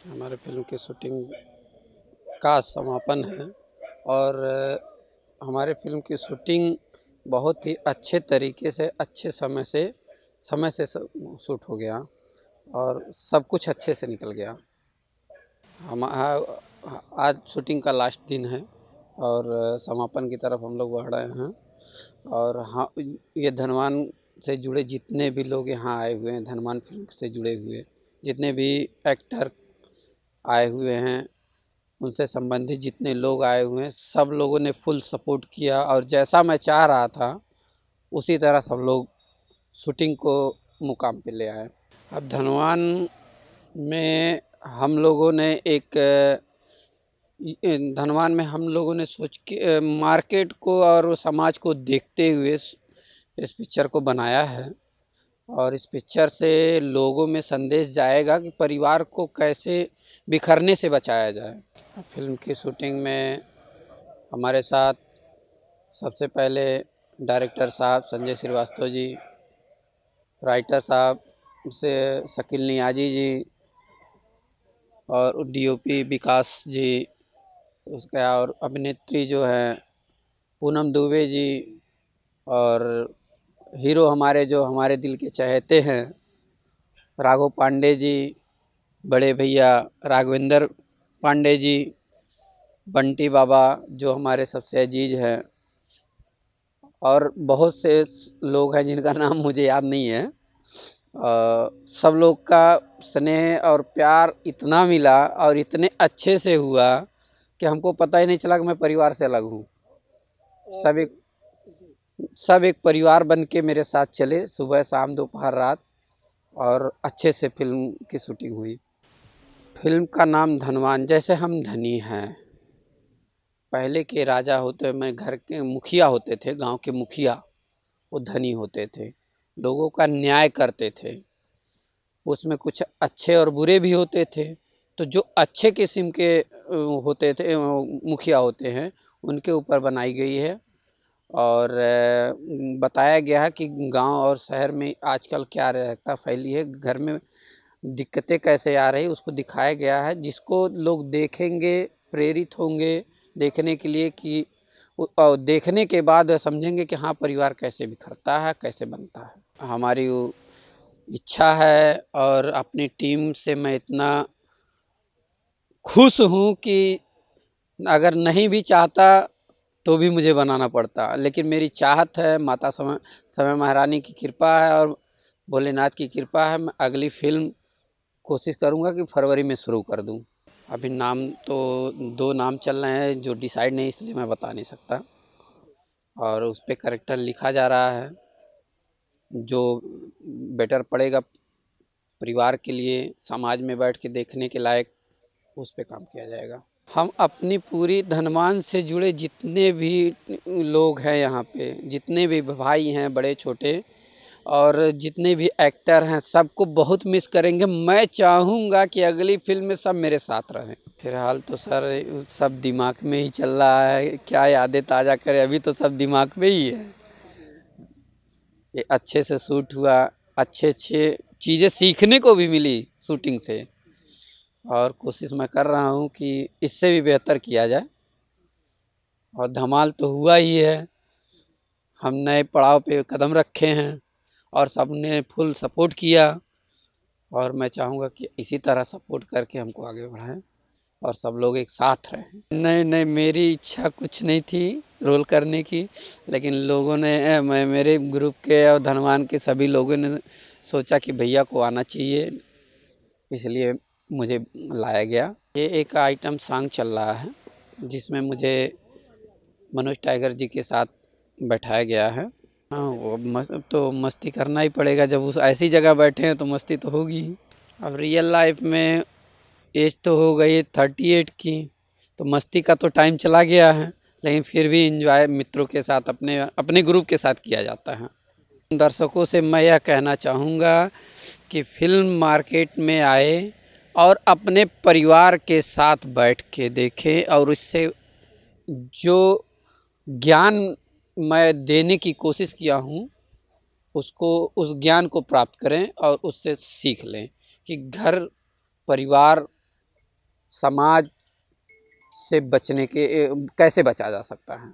हमारे फिल्म की शूटिंग का समापन है और हमारे फिल्म की शूटिंग बहुत ही अच्छे तरीके से अच्छे समय से शूट हो गया और सब कुछ अच्छे से निकल गया। हम आज शूटिंग का लास्ट दिन है और समापन की तरफ हम लोग बढ़ रहे हैं। और हाँ, ये धनवान से जुड़े जितने भी लोग यहाँ आए हुए हैं, धनवान फिल्म से जुड़े हुए जितने भी एक्टर आए हुए हैं, उनसे संबंधित जितने लोग आए हुए हैं, सब लोगों ने फुल सपोर्ट किया और जैसा मैं चाह रहा था उसी तरह सब लोग शूटिंग को मुकाम पे ले आए। अब धनवान में हम लोगों ने धनवान में हम लोगों ने सोच के मार्केट को और समाज को देखते हुए इस पिक्चर को बनाया है और इस पिक्चर से लोगों में संदेश जाएगा कि परिवार को कैसे बिखरने से बचाया जाए। फिल्म की शूटिंग में हमारे साथ सबसे पहले डायरेक्टर साहब संजय श्रीवास्तव जी, राइटर साहब से शकील नियाजी जी और डीओपी विकास जी, उसका और अभिनेत्री जो है पूनम दुबे जी और हीरो हमारे जो हमारे दिल के चहेते हैं राघव पांडे जी, बड़े भैया राघवेंद्र पांडे जी, बंटी बाबा जो हमारे सबसे अजीज हैं और बहुत से लोग हैं जिनका नाम मुझे याद नहीं है। सब लोग का स्नेह और प्यार इतना मिला और इतने अच्छे से हुआ कि हमको पता ही नहीं चला कि मैं परिवार से अलग हूँ। सब एक परिवार बन के मेरे साथ चले, सुबह शाम दोपहर रात, और अच्छे से फिल्म की शूटिंग हुई। फिल्म का नाम धनवान, जैसे हम धनी हैं। पहले के राजा होते में घर के मुखिया होते थे, गांव के मुखिया, वो धनी होते थे, लोगों का न्याय करते थे। उसमें कुछ अच्छे और बुरे भी होते थे। तो जो अच्छे किस्म के होते थे मुखिया होते हैं, उनके ऊपर बनाई गई है और बताया गया है कि गांव और शहर में आजकल क्या रहता फैली है, घर में दिक्कतें कैसे आ रही, उसको दिखाया गया है, जिसको लोग देखेंगे प्रेरित होंगे देखने के लिए कि और देखने के बाद समझेंगे कि हाँ, परिवार कैसे बिखरता है, कैसे बनता है। हमारी इच्छा है और अपनी टीम से मैं इतना खुश हूँ कि अगर नहीं भी चाहता तो भी मुझे बनाना पड़ता, लेकिन मेरी चाहत है, माता समय महारानी की कृपा है और भोलेनाथ की कृपा है। मैं अगली फिल्म कोशिश करूँगा कि फरवरी में शुरू कर दूँ। अभी नाम तो 2 नाम चल रहे हैं जो डिसाइड नहीं, इसलिए मैं बता नहीं सकता। और उस पर कैरेक्टर लिखा जा रहा है जो बेटर पड़ेगा परिवार के लिए, समाज में बैठ के देखने के लायक, उस पर काम किया जाएगा। हम अपनी पूरी धनवान से जुड़े जितने भी लोग हैं यहाँ पे, जितने भी भाई हैं बड़े छोटे और जितने भी एक्टर हैं, सबको बहुत मिस करेंगे। मैं चाहूँगा कि अगली फिल्म में सब मेरे साथ रहें। फिलहाल तो सर सब दिमाग में ही चल रहा है, क्या यादें ताज़ा करें, अभी तो सब दिमाग में ही है। ये अच्छे से शूट हुआ, अच्छे चीज़ें सीखने को भी मिली शूटिंग से, और कोशिश मैं कर रहा हूँ कि इससे भी बेहतर किया जाए। और धमाल तो हुआ ही है, हम नए पड़ाव पे कदम रखे हैं और सबने फुल सपोर्ट किया और मैं चाहूँगा कि इसी तरह सपोर्ट करके हमको आगे बढ़ाएं और सब लोग एक साथ रहें। नहीं, मेरी इच्छा कुछ नहीं थी रोल करने की, लेकिन लोगों ने मेरे ग्रुप के और धनवान के सभी लोगों ने सोचा कि भैया को आना चाहिए, इसलिए मुझे लाया गया। ये एक आइटम सॉन्ग चल रहा है जिसमें मुझे मनोज टाइगर जी के साथ बैठाया गया है। हाँ, वो मस्ती करना ही पड़ेगा, जब उस ऐसी जगह बैठे हैं तो मस्ती तो होगी ही। अब रियल लाइफ में एज तो हो गई 38 की, तो मस्ती का तो टाइम चला गया है, लेकिन फिर भी एंजॉय मित्रों के साथ अपने ग्रुप के साथ किया जाता है। दर्शकों से मैं यह कहना चाहूँगा कि फिल्म मार्केट में आए और अपने परिवार के साथ बैठ के देखें और इससे जो ज्ञान मैं देने की कोशिश किया हूँ उसको, उस ज्ञान को प्राप्त करें और उससे सीख लें कि घर परिवार समाज से बचने के कैसे बचा जा सकता है?